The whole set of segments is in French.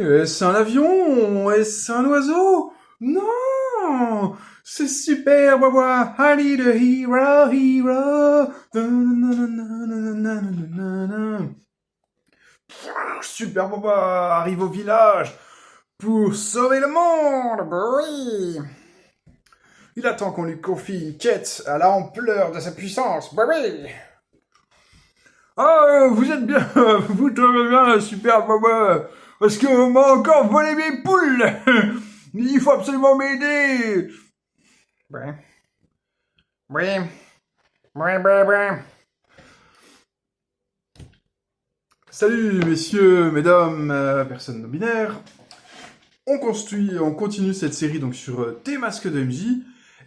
Est-ce un avion? Est-ce un oiseau? Non! C'est super, Wawa! Ali the hero, hero! Super Wawa arrive au village pour sauver le monde! Bah oui! Il attend qu'on lui confie une quête à l'ampleur de sa puissance! Bah oui! Ah, vous êtes bien, vous trouvez bien, super Wawa! Parce qu'on m'a encore volé mes poules! Il faut absolument m'aider! Ouais, oui, ouais. Salut, messieurs, mesdames, personnes non binaires. On continue cette série donc sur tes masques de MJ.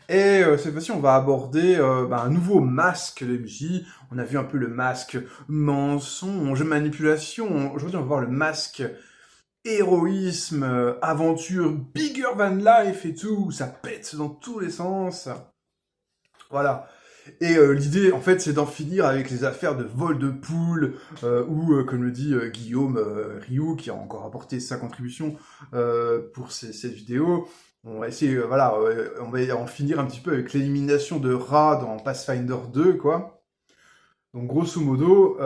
Et cette fois-ci, on va aborder un nouveau masque de MJ. On a vu un peu le masque mensonge, manipulation. Aujourd'hui, on va voir le masque héroïsme, aventure, bigger than life et tout. Ça pète dans tous les sens. Voilà. Et l'idée, en fait, c'est d'en finir avec les affaires de vol de poules, ou, comme le dit Guillaume Rioux, qui a encore apporté sa contribution pour cette vidéo, on va essayer, on va en finir un petit peu avec l'élimination de rats dans Pathfinder 2, quoi. Donc, grosso modo,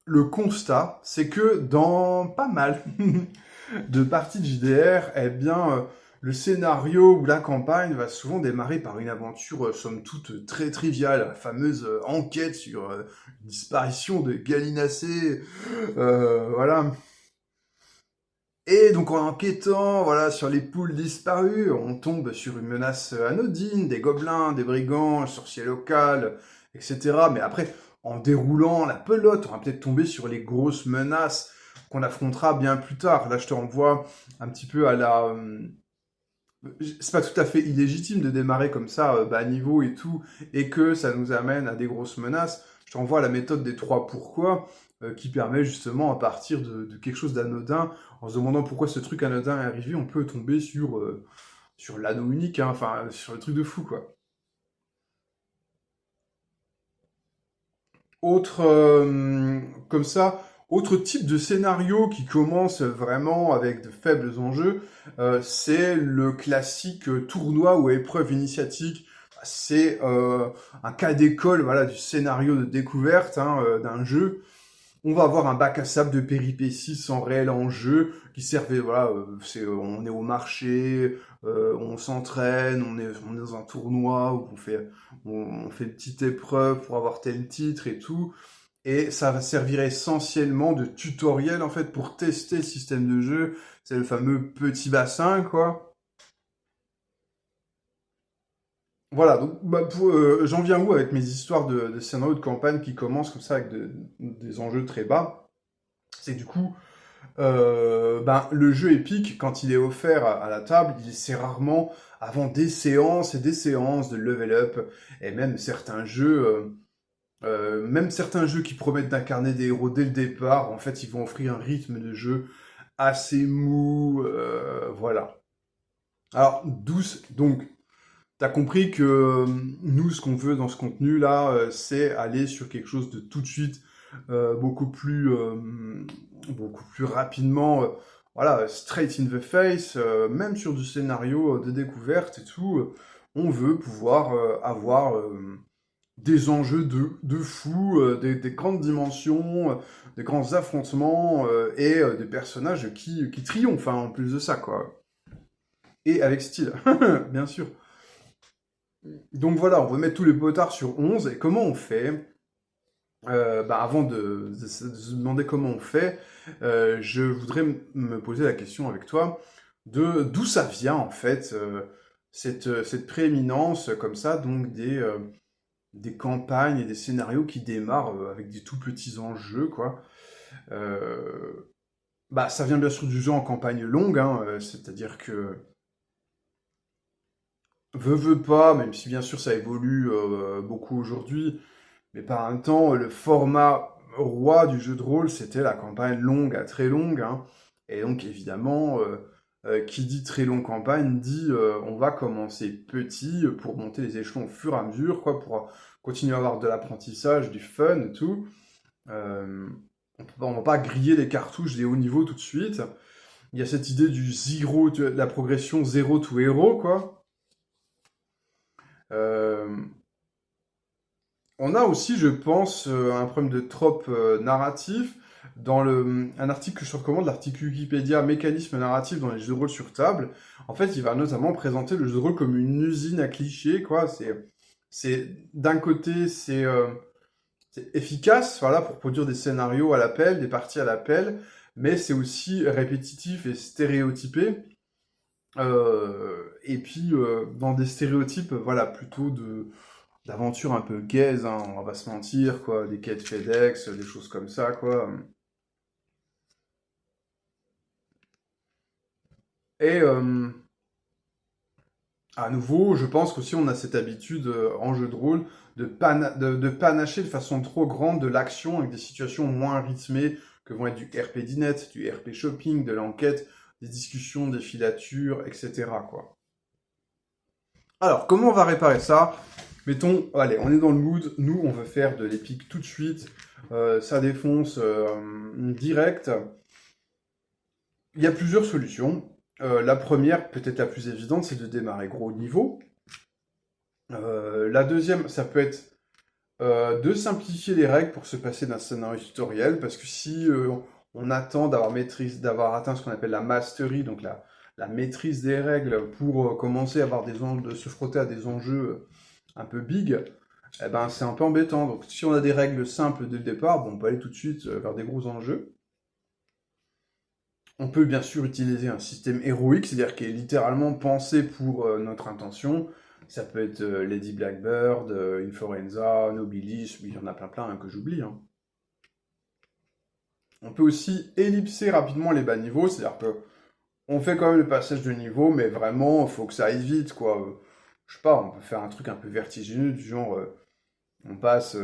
le constat, c'est que dans pas mal de parties de JDR, eh bien, le scénario ou la campagne va souvent démarrer par une aventure, somme toute, très triviale, la fameuse enquête sur une disparition de gallinacés, voilà. Et donc en enquêtant, voilà, sur les poules disparues, on tombe sur une menace anodine, des gobelins, des brigands, un sorcier local, etc. Mais après, en déroulant la pelote, on va peut-être tomber sur les grosses menaces qu'on affrontera bien plus tard. Là, je te renvoie un petit peu à la... c'est pas tout à fait illégitime de démarrer comme ça, bas niveau et tout, et que ça nous amène à des grosses menaces. Je te renvoie à la méthode des trois pourquoi, qui permet justement, à partir de quelque chose d'anodin, en se demandant pourquoi ce truc anodin est arrivé, on peut tomber sur l'anneau unique, hein, enfin, sur le truc de fou, quoi. Autre, comme ça, autre type de scénario qui commence vraiment avec de faibles enjeux, c'est le classique tournoi ou épreuve initiatique. C'est un cas d'école, voilà, du scénario de découverte hein, d'un jeu. On va avoir un bac à sable de péripéties sans réel enjeu qui servait, voilà, on est au marché, on s'entraîne, on est dans un tournoi où on fait une petite épreuve pour avoir tel titre et tout. Et ça va servir essentiellement de tutoriel en fait pour tester le système de jeu. C'est le fameux petit bassin quoi. Voilà, donc j'en viens où avec mes histoires de scénario de campagne qui commencent comme ça avec des enjeux très bas. C'est du coup, le jeu épique, quand il est offert à la table, il c'est rarement avant des séances et des séances de level up. Et même certains jeux qui promettent d'incarner des héros dès le départ, en fait, ils vont offrir un rythme de jeu assez mou, voilà. Alors, douce, donc, t'as compris que nous, ce qu'on veut dans ce contenu-là, c'est aller sur quelque chose de tout de suite, beaucoup beaucoup plus rapidement, voilà, straight in the face, même sur du scénario de découverte et tout, on veut pouvoir avoir des enjeux de fou, des grandes dimensions, des grands affrontements, et des personnages qui triomphent, hein, en plus de ça, quoi. Et avec style, bien sûr. Donc voilà, on va mettre tous les potards sur 11. Et comment on fait avant de se demander comment on fait, je voudrais me poser la question avec toi de d'où ça vient, en fait, cette prééminence comme ça, donc des campagnes et des scénarios qui démarrent avec des tout petits enjeux, quoi. Ça vient bien sûr du jeu en campagne longue, hein, c'est-à-dire que veut pas, même si bien sûr ça évolue beaucoup aujourd'hui, mais par un temps, le format roi du jeu de rôle, c'était la campagne longue à très longue, hein. Et donc évidemment, qui dit très longue campagne dit on va commencer petit pour monter les échelons au fur et à mesure, quoi, pour continuer à avoir de l'apprentissage, du fun et tout. On va pas griller les cartouches des hauts niveaux tout de suite. Il y a cette idée du zéro, de la progression zéro to hero, quoi. Euh, On a aussi, je pense, un problème de trope narratif. Un article que je te recommande, l'article Wikipédia Mécanisme narratif dans les jeux de rôle sur table, en fait, il va notamment présenter le jeu de rôle comme une usine à clichés, quoi. D'un côté, c'est efficace, voilà, pour produire des scénarios à l'appel, des parties à l'appel, mais c'est aussi répétitif et stéréotypé. Et puis, dans des stéréotypes, voilà, plutôt d'aventures un peu gaze, hein, on va pas se mentir, quoi, des quêtes FedEx, des choses comme ça, quoi. Et à nouveau, je pense qu'aussi on a cette habitude en jeu de rôle de panacher de façon trop grande de l'action avec des situations moins rythmées que vont être du RP Dinet, du RP Shopping, de l'enquête, des discussions, des filatures, etc., quoi. Alors, comment on va réparer ça? Mettons, allez, on est dans le mood, nous, on veut faire de l'épique tout de suite, ça défonce direct. Il y a plusieurs solutions. La première, peut-être la plus évidente, c'est de démarrer gros niveau. La deuxième, ça peut être de simplifier les règles pour se passer d'un scénario tutoriel, parce que si on attend d'avoir atteint ce qu'on appelle la mastery, donc la maîtrise des règles pour commencer à avoir de se frotter à des enjeux un peu big, eh ben c'est un peu embêtant. Donc si on a des règles simples dès le départ, bon, on peut aller tout de suite vers des gros enjeux. On peut bien sûr utiliser un système héroïque, c'est-à-dire qui est littéralement pensé pour notre intention. Ça peut être Lady Blackbird, Inforenza, Nobilis, il y en a plein hein, que j'oublie. Hein. On peut aussi ellipser rapidement les bas niveaux, c'est-à-dire que on fait quand même le passage de niveau, mais vraiment, il faut que ça aille vite, quoi. Je sais pas, on peut faire un truc un peu vertigineux, du genre, on passe,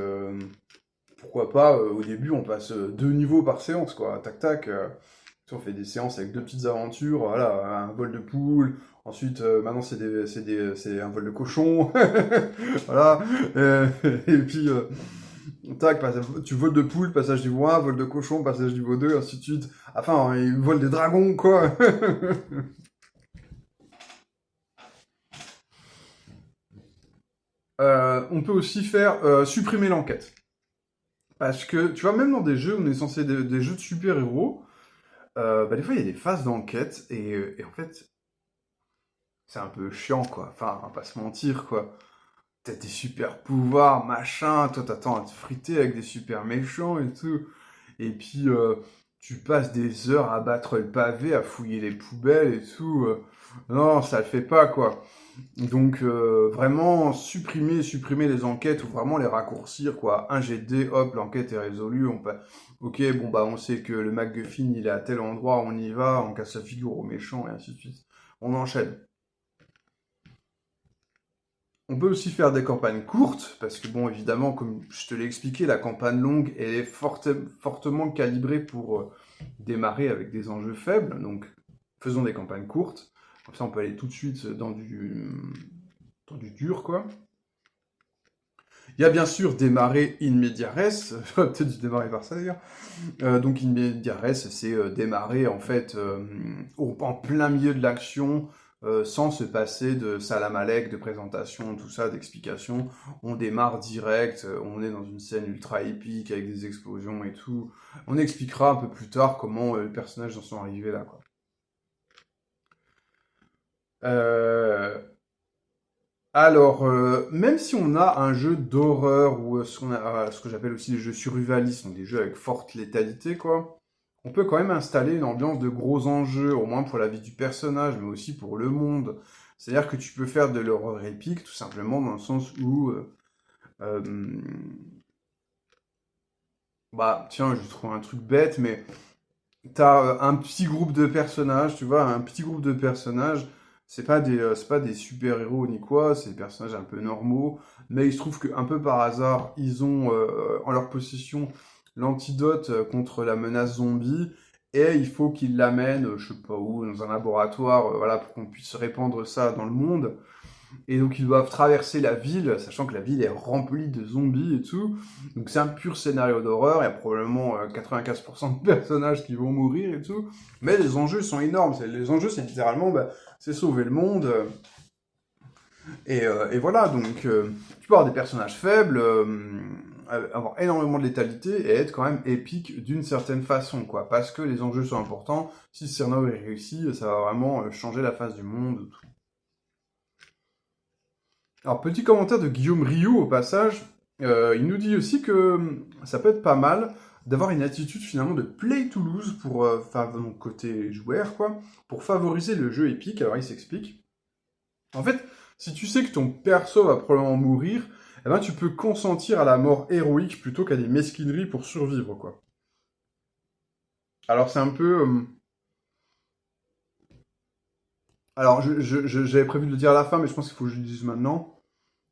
pourquoi pas, au début, on passe 2 niveaux par séance, quoi. Tac, tac. On fait des séances avec 2 petites aventures, voilà, un vol de poule, ensuite, maintenant c'est un vol de cochon, voilà, et puis, tac, tu voles de poule, passage niveau 1, vol de cochon, passage niveau 2, ainsi de suite. Enfin, il vole des dragons, quoi. On peut aussi faire supprimer l'enquête. Parce que, tu vois, même dans des jeux où on est censé des jeux de super-héros, bah, des fois il y a des phases d'enquête, et en fait, c'est un peu chiant, quoi. Enfin, on va pas se mentir, quoi. T'as des super pouvoirs, machin, toi t'attends à te friter avec des super méchants et tout. Et puis, tu passes des heures à battre le pavé, à fouiller les poubelles et tout. Non, ça le fait pas, quoi. Donc, vraiment, supprimer les enquêtes ou vraiment les raccourcir, quoi. Un jet de dés, hop, l'enquête est résolue. Ok, bon, bah, on sait que le MacGuffin, il est à tel endroit, on y va, on casse la figure au méchant et ainsi de suite. On enchaîne. On peut aussi faire des campagnes courtes, parce que bon, évidemment, comme je te l'ai expliqué, la campagne longue, elle est fortement calibrée pour démarrer avec des enjeux faibles, donc faisons des campagnes courtes. Comme ça, on peut aller tout de suite dans du dur, quoi. Il y a bien sûr démarrer in media res, j'aurais peut-être dû démarrer par ça d'ailleurs. Donc in media res, c'est démarrer en fait en plein milieu de l'action, sans se passer de salam alek, de présentation, tout ça, d'explication. On démarre direct, on est dans une scène ultra épique avec des explosions et tout. On expliquera un peu plus tard comment les personnages en sont arrivés là, quoi. Euh, Alors, même si on a un jeu d'horreur ou ce que j'appelle aussi des jeux survivalistes, donc des jeux avec forte létalité, quoi, on peut quand même installer une ambiance de gros enjeux, au moins pour la vie du personnage, mais aussi pour le monde. C'est-à-dire que tu peux faire de l'horreur épique, tout simplement dans le sens où, euh, bah, tiens, je trouve un truc bête, mais t'as un petit groupe de personnages, tu vois, un petit groupe de personnages. C'est pas des super-héros ni quoi, c'est des personnages un peu normaux. Mais il se trouve qu'un peu par hasard, ils ont en leur possession l'antidote contre la menace zombie. Et il faut qu'ils l'amènent, je sais pas où, dans un laboratoire, voilà, pour qu'on puisse répandre ça dans le monde. Et donc ils doivent traverser la ville, sachant que la ville est remplie de zombies et tout. Donc c'est un pur scénario d'horreur, il y a probablement 95% de personnages qui vont mourir et tout. Mais les enjeux sont énormes, les enjeux c'est littéralement, c'est sauver le monde. Et voilà, donc tu peux avoir des personnages faibles, avoir énormément de létalité et être quand même épique d'une certaine façon, quoi. Parce que les enjeux sont importants, si ce scénario est réussi, ça va vraiment changer la face du monde. Alors, petit commentaire de Guillaume Rioux au passage, il nous dit aussi que ça peut être pas mal d'avoir une attitude finalement de play to lose pour, donc côté joueur, quoi, pour favoriser le jeu épique. Alors, il s'explique. En fait, si tu sais que ton perso va probablement mourir, eh ben, tu peux consentir à la mort héroïque plutôt qu'à des mesquineries pour survivre, quoi. Alors, c'est un peu... Alors, j'avais prévu de le dire à la fin, mais je pense qu'il faut que je le dise maintenant.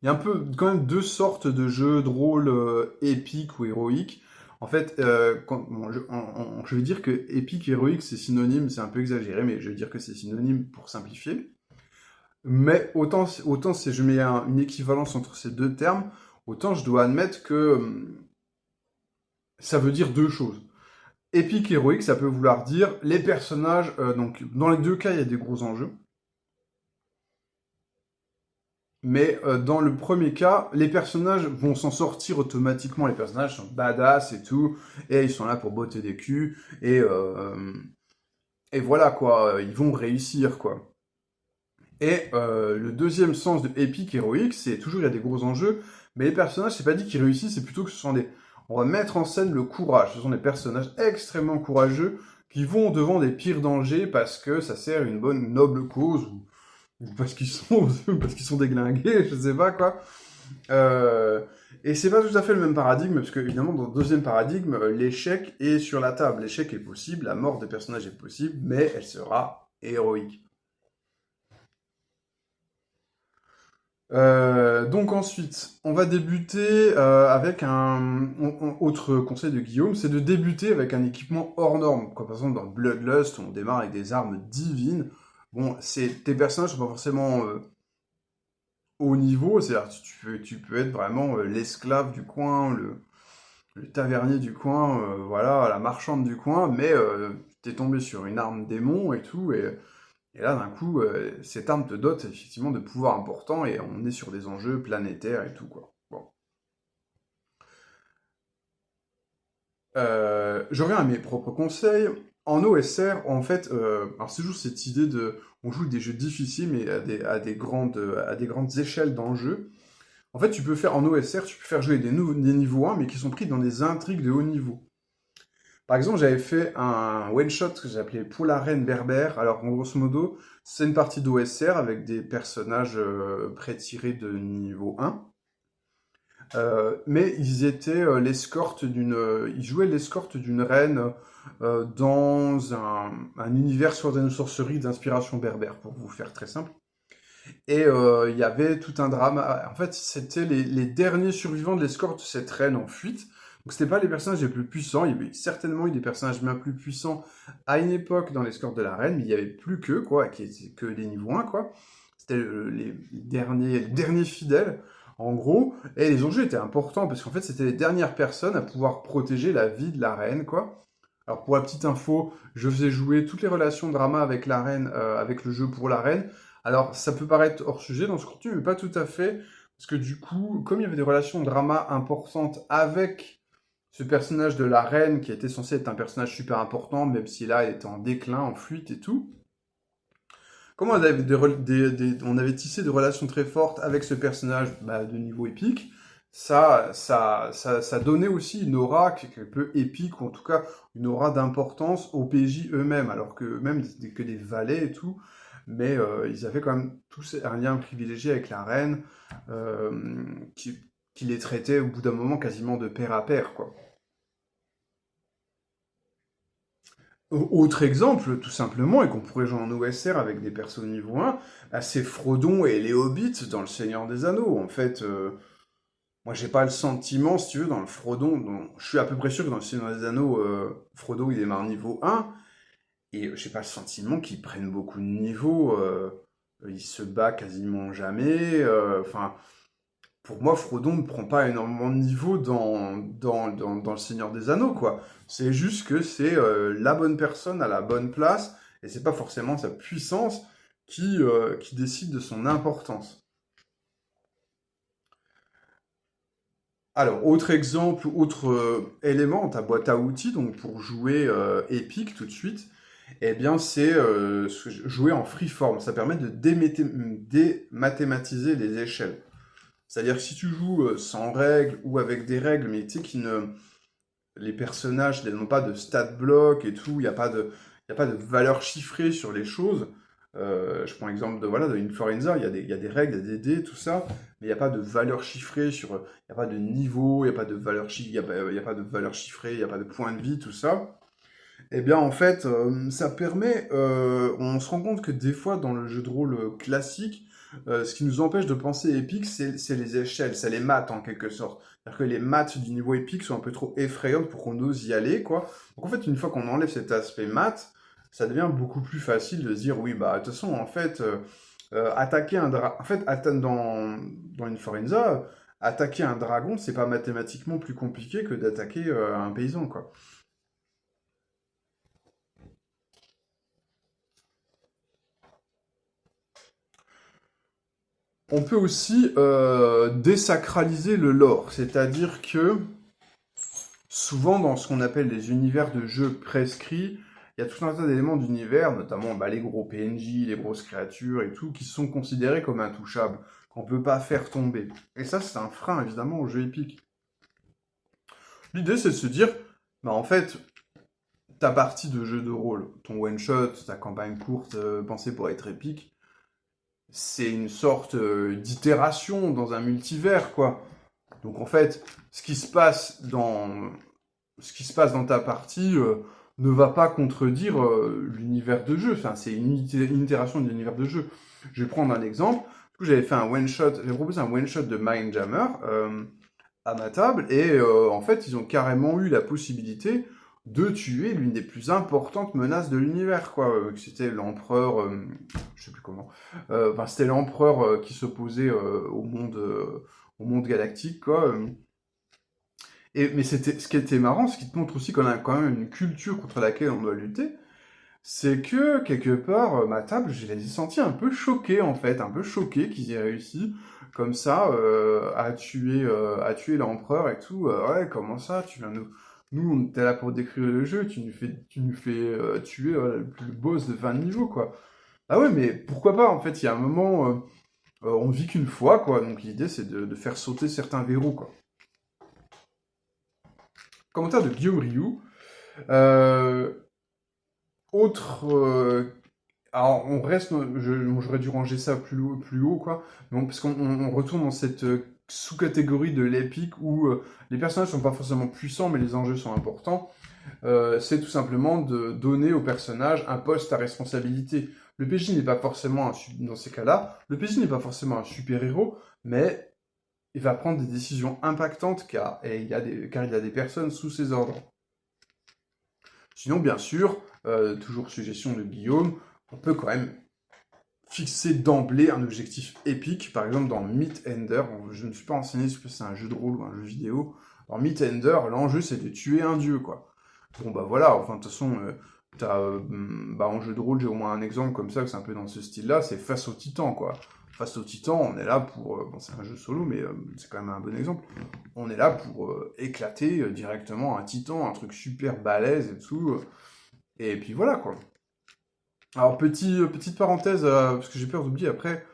Il y a un peu, quand même, deux sortes de jeux de rôle épiques ou héroïques. En fait, je vais dire que épique et héroïque, c'est synonyme, c'est un peu exagéré, mais je vais dire que c'est synonyme pour simplifier. Mais autant si je mets une équivalence entre ces deux termes, autant je dois admettre que ça veut dire deux choses. Épique, héroïque, ça peut vouloir dire les personnages, donc dans les deux cas, il y a des gros enjeux. Mais dans le premier cas, les personnages vont s'en sortir automatiquement. Les personnages sont badass et tout, et ils sont là pour botter des culs, et voilà quoi, ils vont réussir quoi. Et le deuxième sens de épique, héroïque, c'est toujours il y a des gros enjeux, mais les personnages, c'est pas dit qu'ils réussissent, c'est plutôt que ce sont des... On va mettre en scène le courage. Ce sont des personnages extrêmement courageux qui vont devant des pires dangers parce que ça sert une bonne noble cause ou parce qu'ils sont parce qu'ils sont déglingués, je sais pas quoi. Et c'est pas tout à fait le même paradigme parce que évidemment dans le deuxième paradigme, l'échec est sur la table. L'échec est possible, la mort des personnages est possible, mais elle sera héroïque. Donc ensuite, on va débuter avec autre conseil de Guillaume, c'est de débuter avec un équipement hors norme. Comme par exemple dans Bloodlust, on démarre avec des armes divines. Bon, tes personnages sont pas forcément haut niveau, c'est-à-dire tu peux être vraiment l'esclave du coin, le tavernier du coin, voilà, la marchande du coin, mais t'es tombé sur une arme démon et tout, et là, d'un coup, cette arme te dote effectivement de pouvoirs importants et on est sur des enjeux planétaires et tout, quoi. Bon. Je reviens à mes propres conseils. En OSR, en fait, alors c'est toujours cette idée de... On joue des jeux difficiles, mais à des grandes échelles d'enjeux. En fait, tu peux faire en OSR, tu peux faire jouer des niveaux 1, mais qui sont pris dans des intrigues de haut niveau. Par exemple, j'avais fait un one-shot que j'appelais Pour la reine berbère. Alors, en grosso modo, c'est une partie d'OSR avec des personnages pré-tirés de niveau 1. Mais ils étaient l'escorte ils jouaient l'escorte d'une reine dans un univers sordide sorcerie d'inspiration berbère, pour vous faire très simple. Et il y avait tout un drame. En fait, c'était les derniers survivants de l'escorte de cette reine en fuite. Donc c'était pas les personnages les plus puissants. Il y avait certainement eu des personnages bien plus puissants à une époque dans l'escorte de la reine, mais il y avait plus qu'eux, quoi, qui étaient que des niveaux 1, quoi. C'était les derniers fidèles, en gros. Et les enjeux étaient importants, parce qu'en fait, c'était les dernières personnes à pouvoir protéger la vie de la reine, quoi. Alors pour la petite info, je faisais jouer toutes les relations drama avec la reine, avec le jeu pour la reine. Alors ça peut paraître hors sujet dans ce contenu, mais pas tout à fait, parce que du coup, comme il y avait des relations drama importantes avec ce personnage de la reine, qui était censé être un personnage super important, même si là, elle était en déclin, en fuite et tout, comme on avait, on avait tissé des relations très fortes avec ce personnage de niveau épique, ça donnait aussi une aura quelque peu épique, ou en tout cas une aura d'importance aux PJ eux-mêmes, alors que eux-mêmes n'étaient que des valets et tout, mais ils avaient quand même tous un lien privilégié avec la reine, qui les traitait au bout d'un moment quasiment de pair à pair, quoi. Autre exemple, tout simplement, et qu'on pourrait jouer en OSR avec des persos niveau 1, c'est Frodon et les Hobbits dans Le Seigneur des Anneaux. En fait, moi j'ai pas le sentiment, si tu veux, dans le Frodon, je suis à peu près sûr que dans Le Seigneur des Anneaux, Frodo il démarre niveau 1, et j'ai pas le sentiment qu'ils prennent beaucoup de niveau. il se bat quasiment jamais. Enfin, pour moi, Frodon ne prend pas énormément de niveau dans le Seigneur des Anneaux, quoi. C'est juste que c'est la bonne personne à la bonne place, et c'est pas forcément sa puissance qui décide de son importance. Alors, autre exemple, autre élément, ta boîte à outils, donc pour jouer Epic tout de suite, eh bien, c'est jouer en freeform. Ça permet de démathématiser les échelles. C'est-à-dire que si tu joues sans règles ou avec des règles, mais tu sais les personnages n'ont pas de stat block et tout, il y a pas de valeur chiffrée sur les choses. Je prends l'exemple de, voilà, de Influenza, il y a des règles, il y a des dés, tout ça, mais il n'y a pas de valeur chiffrée sur, il n'y a pas de niveau, il n'y a pas de valeur il y a pas de valeur chiffrée, il n'y a pas de point de vie, tout ça. Eh bien, en fait, ça permet, on se rend compte que des fois, dans le jeu de rôle classique, ce qui nous empêche de penser épique, c'est les échelles, c'est les maths en quelque sorte. C'est-à-dire que les maths du niveau épique sont un peu trop effrayantes pour qu'on ose y aller, quoi. Donc en fait, une fois qu'on enlève cet aspect maths, ça devient beaucoup plus facile de se dire, oui, bah, de toute façon, en fait, attaquer un dragon, en fait, dans une Forenza, attaquer un dragon, c'est pas mathématiquement plus compliqué que d'attaquer un paysan, quoi. On peut aussi désacraliser le lore, c'est-à-dire que souvent dans ce qu'on appelle les univers de jeux prescrits, il y a tout un tas d'éléments d'univers, notamment bah, les gros PNJ, les grosses créatures et tout, qui sont considérés comme intouchables, qu'on peut pas faire tomber. Et ça, c'est un frein évidemment au jeu épique. L'idée, c'est de se dire, bah en fait, ta partie de jeu de rôle, ton one-shot, ta campagne courte pensée pour être épique, c'est une sorte d'itération dans un multivers, quoi. Donc en fait, ce qui se passe dans ta partie ne va pas contredire l'univers de jeu. Enfin, c'est une itération de l'univers de jeu. Je vais prendre un exemple. Du coup, j'avais proposé un one shot de Mindjammer à ma table, et en fait, ils ont carrément eu la possibilité de tuer l'une des plus importantes menaces de l'univers, quoi. C'était l'empereur, je sais plus comment. Enfin, c'était l'empereur qui s'opposait au monde galactique, quoi. Mais ce qui était marrant, ce qui te montre aussi qu'on a quand même une culture contre laquelle on doit lutter, c'est que quelque part, ma table, je les ai sentis un peu choqués en fait, un peu choqués qu'ils aient réussi comme ça à tuer l'empereur et tout. Ouais, comment ça, tu viens nous, on était là pour décrire le jeu, tu nous fais tuer le boss de 20 niveaux quoi. Ah ouais, mais pourquoi pas en fait, il y a un moment, on vit qu'une fois quoi, donc l'idée c'est de faire sauter certains verrous quoi. Commentaire de Guillaume Rioux. Euh, autre. Alors, on reste. J'aurais dû ranger ça plus haut, quoi. Parce qu'on retourne dans cette sous-catégorie de l'épique où les personnages sont pas forcément puissants, mais les enjeux sont importants. C'est tout simplement de donner au personnage un poste à responsabilité. Le PJ n'est pas forcément dans ces cas-là, le PJ n'est pas forcément un super-héros, mais il va prendre des décisions impactantes car il y a des personnes sous ses ordres. Sinon, bien sûr, toujours suggestion de Guillaume, on peut quand même fixer d'emblée un objectif épique. Par exemple, dans Myth Ender, je ne me suis pas renseigné si c'est un jeu de rôle ou un jeu vidéo. Dans Myth Ender, l'enjeu c'est de tuer un dieu, quoi. Bon, bah voilà, enfin, de toute façon, en jeu de rôle, j'ai au moins un exemple comme ça, que c'est un peu dans ce style-là, c'est Face au Titan, quoi. Face au Titan, on est là pour... bon, c'est un jeu solo, mais c'est quand même un bon exemple. On est là pour éclater directement un titan, un truc super balèze et tout. Et puis voilà, quoi. Alors, petite parenthèse, parce que j'ai peur d'oublier après,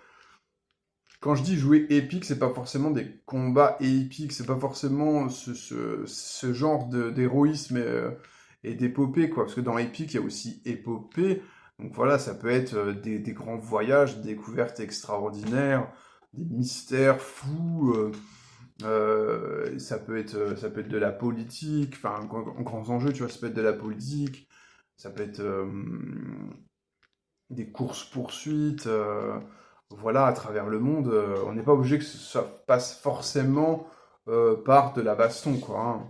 quand je dis jouer épique, c'est pas forcément des combats épiques, c'est pas forcément ce genre d'héroïsme et d'épopée, quoi. Parce que dans épique, il y a aussi épopée. Donc voilà, ça peut être des grands voyages, des découvertes extraordinaires, des mystères fous. Ça peut être de la politique, enfin, en grands enjeux, tu vois, ça peut être de la politique, ça peut être des courses-poursuites, voilà, à travers le monde. On n'est pas obligé que ça passe forcément par de la baston, quoi, hein.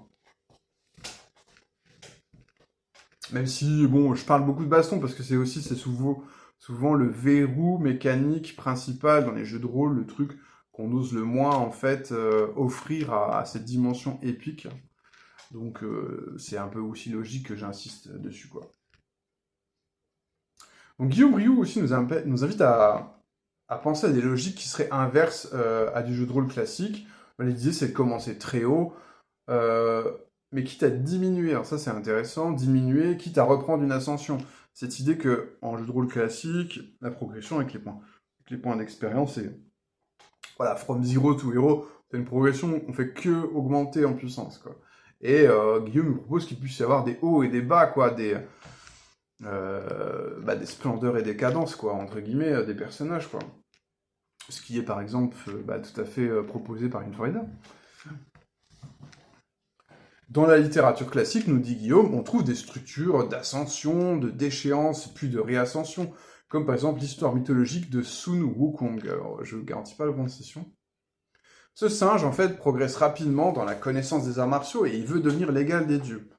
Même si, bon, je parle beaucoup de baston parce que c'est souvent le verrou mécanique principal dans les jeux de rôle, le truc qu'on ose le moins, en fait, offrir à cette dimension épique. Donc, c'est un peu aussi logique que j'insiste dessus, quoi. Donc, Guillaume Rioux aussi nous invite à penser à des logiques qui seraient inverses à du jeu de rôle classique. L'idée, c'est de commencer très haut, euh, mais quitte à diminuer, alors ça c'est intéressant, diminuer, quitte à reprendre une ascension. Cette idée que en jeu de rôle classique, la progression avec les points d'expérience, c'est voilà, from zero to hero, c'est une progression, on fait que augmenter en puissance, quoi. Et Guillaume me propose qu'il puisse y avoir des hauts et des bas, quoi, des splendeurs et des cadences, quoi, entre guillemets, des personnages, quoi. Ce qui est par exemple tout à fait proposé par une Florida. Dans la littérature classique, nous dit Guillaume, on trouve des structures d'ascension, de déchéance, puis de réascension, comme par exemple l'histoire mythologique de Sun Wukong. Alors, je ne garantis pas la prononciation. Ce singe, en fait, progresse rapidement dans la connaissance des arts martiaux et il veut devenir l'égal des dieux.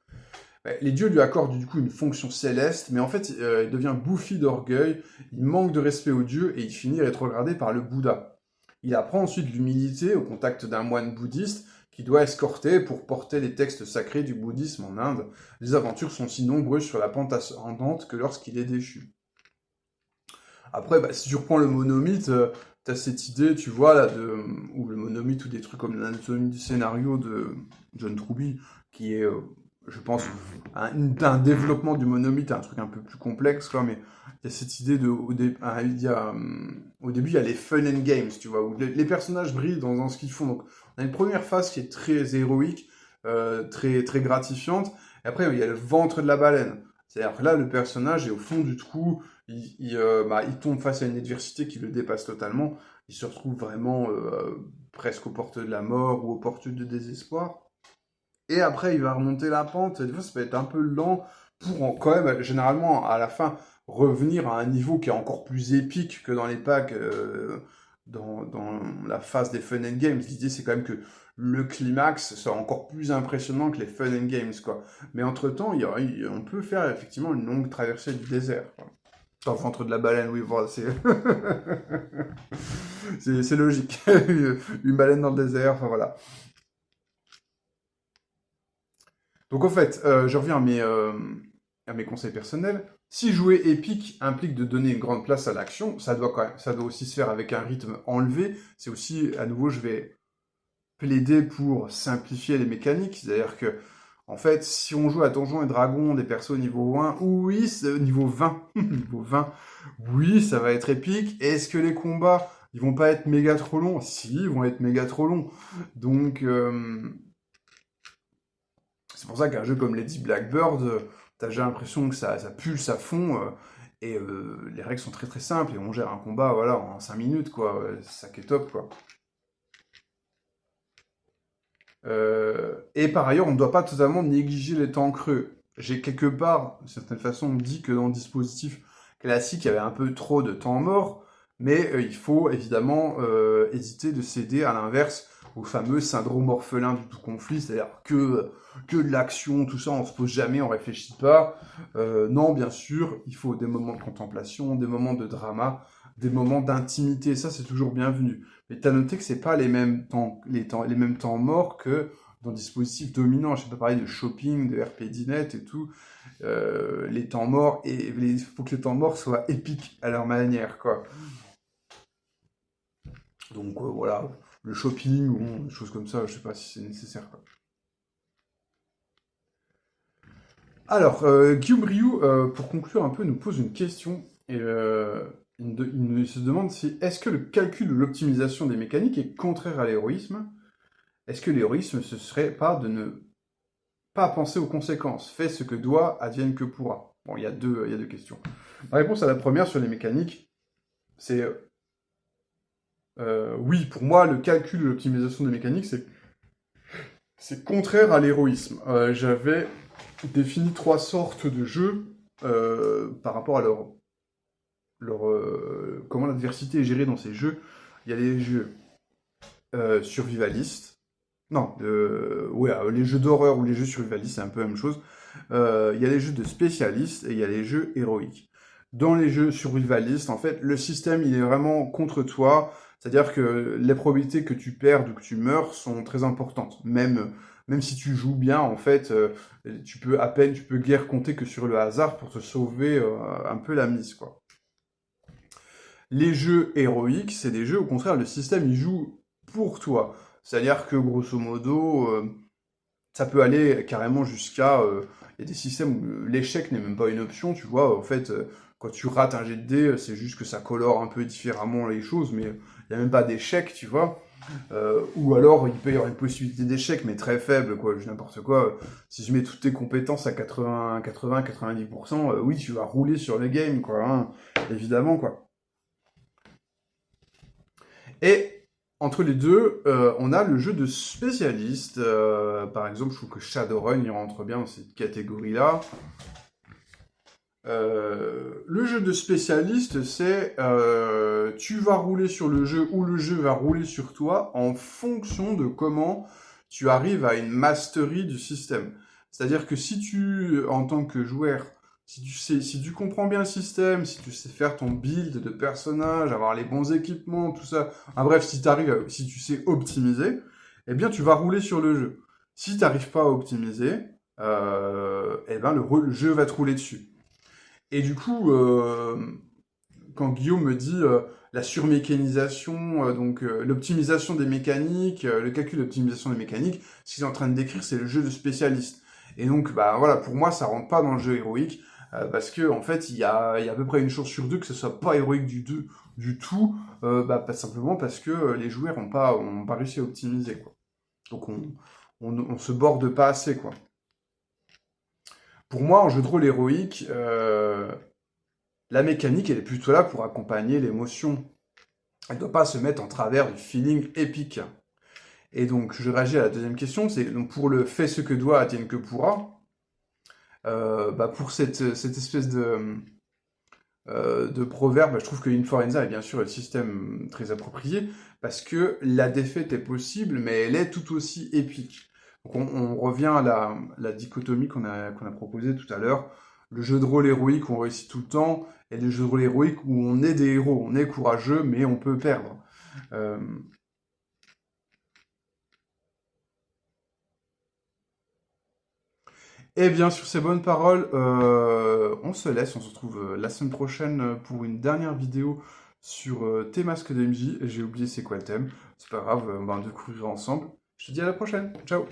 Les dieux lui accordent du coup une fonction céleste, mais en fait, il devient bouffi d'orgueil, il manque de respect aux dieux et il finit rétrogradé par le Bouddha. Il apprend ensuite l'humilité au contact d'un moine bouddhiste qui doit escorter pour porter les textes sacrés du bouddhisme en Inde. Les aventures sont si nombreuses sur la pente ascendante que lorsqu'il est déchu. Après, si tu reprends le monomythe, t'as cette idée, tu vois, là, ou le monomythe, ou des trucs comme l'anatomie du scénario de John Truby, qui est, je pense, un développement du monomythe, un truc un peu plus complexe, quoi, mais il y a cette idée au début, il y a les fun and games, tu vois, où les personnages brillent dans ce qu'ils font. Donc, on a une première phase qui est très héroïque, très, très gratifiante, et après, il y a le ventre de la baleine. C'est-à-dire que là, le personnage est au fond du trou, il tombe face à une adversité qui le dépasse totalement, il se retrouve vraiment presque aux portes de la mort ou aux portes du désespoir. Et après, il va remonter la pente, et des fois, ça peut être un peu lent pour quand même, généralement, à la fin, revenir à un niveau qui est encore plus épique que dans les packs, dans la phase des Fun and Games. L'idée, c'est quand même que le climax soit encore plus impressionnant que les Fun and Games, quoi. Mais entre-temps, on peut faire effectivement une longue traversée du désert, quoi. Dans le ventre de la baleine, oui, voilà, c'est... c'est logique. Une baleine dans le désert, enfin voilà. Donc en fait, je reviens à mes conseils personnels. Si jouer épique implique de donner une grande place à l'action, ça doit aussi se faire avec un rythme enlevé. C'est aussi, à nouveau, je vais plaider pour simplifier les mécaniques. C'est-à-dire que, en fait, si on joue à Donjons et Dragons, des persos niveau 1, oui, niveau 20, niveau 20, oui, ça va être épique. Est-ce que les combats, ils vont pas être méga trop longs? Si, ils vont être méga trop longs. Donc, c'est pour ça qu'un jeu comme Lady Blackbird, t'as déjà l'impression que ça pulse à fond, et les règles sont très très simples, et on gère un combat, voilà, en 5 minutes, quoi. C'est ça qui est top, quoi. Et par ailleurs, on ne doit pas totalement négliger les temps creux. J'ai quelque part, d'une certaine façon, dit que dans le dispositif classique, il y avait un peu trop de temps mort, mais il faut évidemment hésiter de céder à l'inverse au fameux syndrome orphelin du tout conflit, c'est-à-dire que de l'action, tout ça, on se pose jamais, on réfléchit pas. Non, bien sûr, il faut des moments de contemplation, des moments de drama, des moments d'intimité, ça c'est toujours bienvenu. Mais t'as noté que c'est pas les mêmes temps morts que dans le dispositif dominant. Je sais pas parler de shopping, de RPDNet et tout. Les temps morts, et il faut que les temps morts soient épiques à leur manière, quoi. Donc voilà, le shopping, ou des choses comme ça, je sais pas si c'est nécessaire, quoi. Alors, Guillaume Rioux, pour conclure un peu, nous pose une question. Et il se demande si est-ce que le calcul ou l'optimisation des mécaniques est contraire à l'héroïsme? Est-ce que l'héroïsme, ce serait pas de ne pas penser aux conséquences? Fais ce que doit, advienne que pourra. Bon, il y a deux questions. La réponse à la première sur les mécaniques, c'est oui, pour moi, le calcul ou l'optimisation des mécaniques, c'est contraire à l'héroïsme. J'avais défini trois sortes de jeux par rapport à comment l'adversité est gérée dans ces jeux. Il y a les jeux survivalistes. Non, ouais, les jeux d'horreur ou les jeux survivalistes, c'est un peu la même chose. Il y a les jeux de spécialistes et il y a les jeux héroïques. Dans les jeux survivalistes, en fait, le système, il est vraiment contre toi. C'est-à-dire que les probabilités que tu perdes ou que tu meurs sont très importantes. Même si tu joues bien, en fait, tu peux guère compter que sur le hasard pour te sauver un peu la mise, quoi. Les jeux héroïques, c'est des jeux, au contraire, le système, il joue pour toi. C'est-à-dire que, grosso modo, ça peut aller carrément jusqu'à... Il y a des systèmes où l'échec n'est même pas une option, tu vois. En fait, quand tu rates un jet de dés, c'est juste que ça colore un peu différemment les choses, mais il n'y a même pas d'échec, tu vois. Ou alors, il peut y avoir une possibilité d'échec, mais très faible, quoi. N'importe quoi. Si je mets toutes tes compétences à 90%, oui, tu vas rouler sur le game, quoi. Hein, évidemment, quoi. Et entre les deux, on a le jeu de spécialiste. Par exemple, je trouve que Shadowrun, il rentre bien dans cette catégorie-là. Le jeu de spécialiste, c'est tu vas rouler sur le jeu ou le jeu va rouler sur toi en fonction de comment tu arrives à une mastery du système. C'est-à-dire que si tu, en tant que joueur, si tu comprends bien le système, si tu sais faire ton build de personnage, avoir les bons équipements, tout ça, bref, si tu sais optimiser, eh bien tu vas rouler sur le jeu. Si tu n'arrives pas à optimiser, eh ben le jeu va te rouler dessus. Et du coup, quand Guillaume me dit la surmécanisation, l'optimisation des mécaniques, le calcul d'optimisation des mécaniques, ce qu'il est en train de décrire, c'est le jeu de spécialiste. Et donc, bah voilà, pour moi, ça rentre pas dans le jeu héroïque, parce que en fait, il y a à peu près une chance sur deux que ce soit pas héroïque du tout, pas simplement parce que les joueurs ont pas réussi à optimiser, quoi. Donc on se borde pas assez, quoi. Pour moi, en jeu de rôle héroïque, la mécanique, elle est plutôt là pour accompagner l'émotion. Elle ne doit pas se mettre en travers du feeling épique. Et donc, je réagis à la deuxième question, c'est donc pour le fait ce que doit, advienne que pourra. Pour cette espèce de proverbe, je trouve que Inforenza est bien sûr le système très approprié, parce que la défaite est possible, mais elle est tout aussi épique. Donc on revient à la dichotomie qu'on a proposée tout à l'heure, le jeu de rôle héroïque où on réussit tout le temps, et le jeu de rôle héroïque où on est des héros, on est courageux, mais on peut perdre. Et bien, sur ces bonnes paroles, on se laisse, on se retrouve la semaine prochaine pour une dernière vidéo sur tes masques de MJ. J'ai oublié c'est quoi le thème, c'est pas grave, on va en découvrir ensemble. Je te dis à la prochaine, ciao!